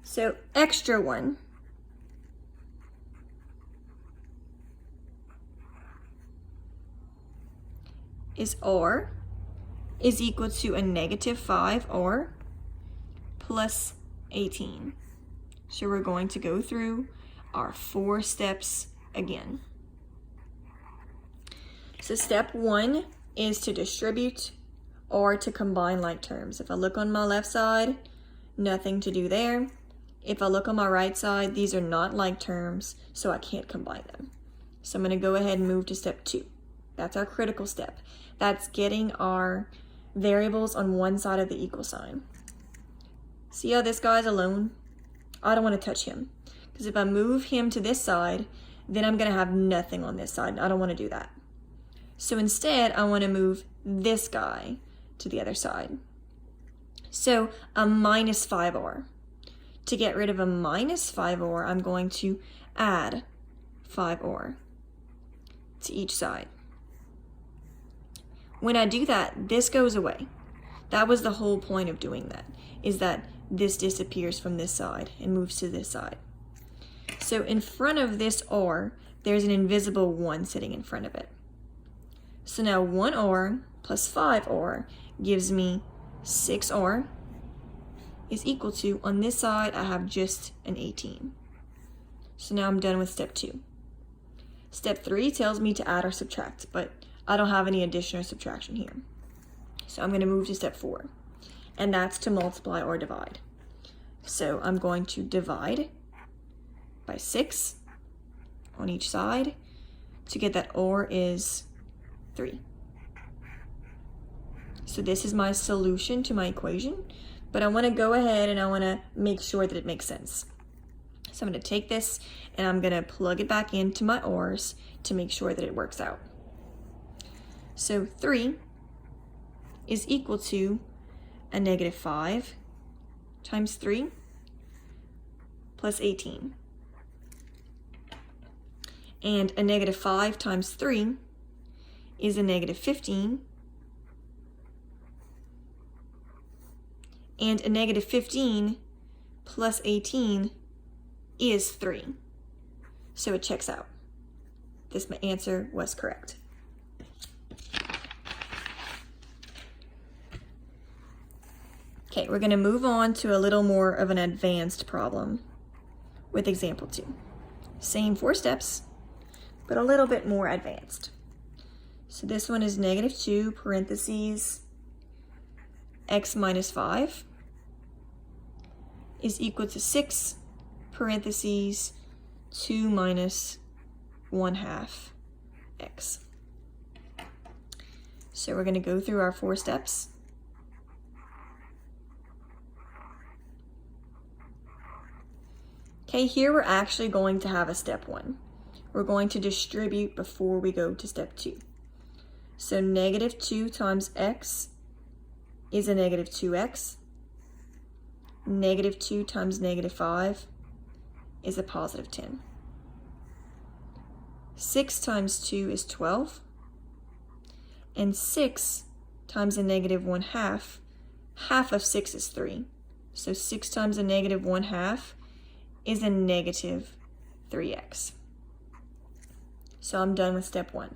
So extra one. Is r is equal to a negative 5r plus 18. So we're going to go through our 4 steps again. So step 1 is to distribute or to combine like terms. If I look on my left side, nothing to do there. If I look on my right side, these are not like terms, so I can't combine them. So I'm going to go ahead and move to step 2. That's our critical step. That's getting our variables on one side of the equal sign. See how this guy's alone? I don't want to touch him, because if I move him to this side, then I'm going to have nothing on this side. I don't want to do that. So instead, I want to move this guy to the other side. So a minus 5r. To get rid of a minus 5r, I'm going to add 5r to each side. When I do that, this goes away. That was the whole point of doing that, is that this disappears from this side and moves to this side. So in front of this r, there's an invisible 1 sitting in front of it. So now 1r plus 5r gives me 6r is equal to, on this side, I have just an 18. So now I'm done with step 2. Step 3 tells me to add or subtract, but I don't have any addition or subtraction here. So I'm going to move to step 4, and that's to multiply or divide. So I'm going to divide by 6 on each side to get that r is 3. So this is my solution to my equation, but I want to go ahead and I want to make sure that it makes sense. So I'm going to take this and I'm going to plug it back into my r's to make sure that it works out. So 3 is equal to a negative 5 times 3 plus 18. And a negative 5 times 3 is a negative 15. And a negative 15 plus 18 is 3. So it checks out. This answer was correct. Okay, we're going to move on to a little more of an advanced problem with example 2. Same 4 steps, but a little bit more advanced. So this one is negative 2 parentheses x minus 5 is equal to 6 parentheses 2 minus 1/2 x. So we're going to go through our 4 steps. Okay, here we're actually going to have a step 1. We're going to distribute before we go to step 2. So negative 2 times x is a negative 2x. Negative 2 times negative 5 is a positive 10. 6 times 2 is 12. And 6 times a negative 1/2, half of 6 is 3. So 6 times a negative 1/2 is a negative 3x. So I'm done with step 1.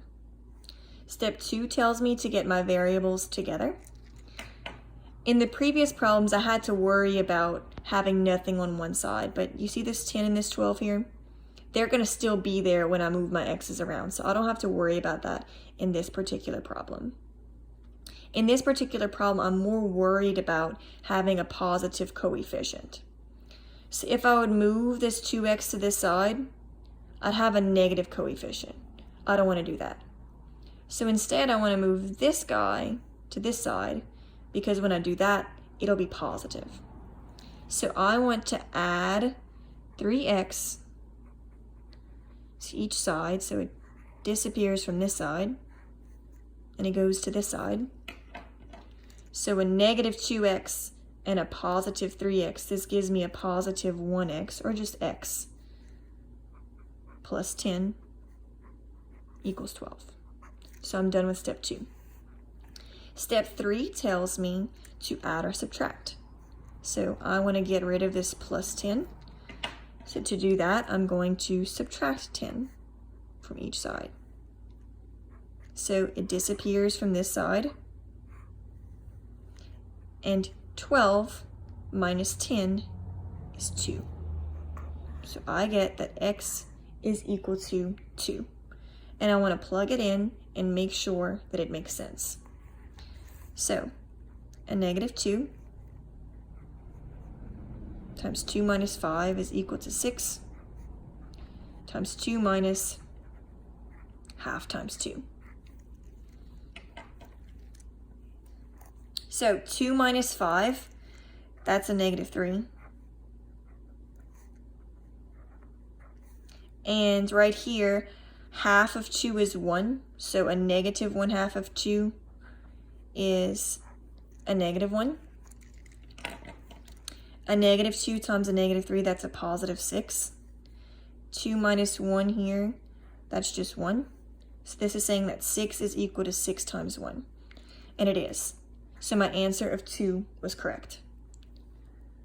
Step 2 tells me to get my variables together. In the previous problems, I had to worry about having nothing on one side, but you see this 10 and this 12 here? They're going to still be there when I move my x's around, so I don't have to worry about that in this particular problem. In this particular problem, I'm more worried about having a positive coefficient. So if I would move this 2x to this side, I'd have a negative coefficient. I don't want to do that. So instead, I want to move this guy to this side, because when I do that, it'll be positive. So I want to add 3x to each side, so it disappears from this side, and it goes to this side. So a negative 2x and a positive 3x, this gives me a positive 1x, or just x, plus 10 equals 12. So I'm done with step 2. Step 3 tells me to add or subtract. So I want to get rid of this plus 10. So to do that, I'm going to subtract 10 from each side. So it disappears from this side. And 12 minus 10 is 2. So I get that x is equal to 2. And I want to plug it in and make sure that it makes sense. So a negative 2 times 2 minus 5 is equal to 6 times 2 minus half times 2. So 2 minus 5, that's a negative 3. And right here, half of 2 is 1, so a negative 1/2 of 2 is a negative 1. A negative 2 times a negative 3, that's a positive 6. 2 minus 1 here, that's just 1. So this is saying that 6 is equal to 6 times 1. And it is. So my answer of 2 was correct.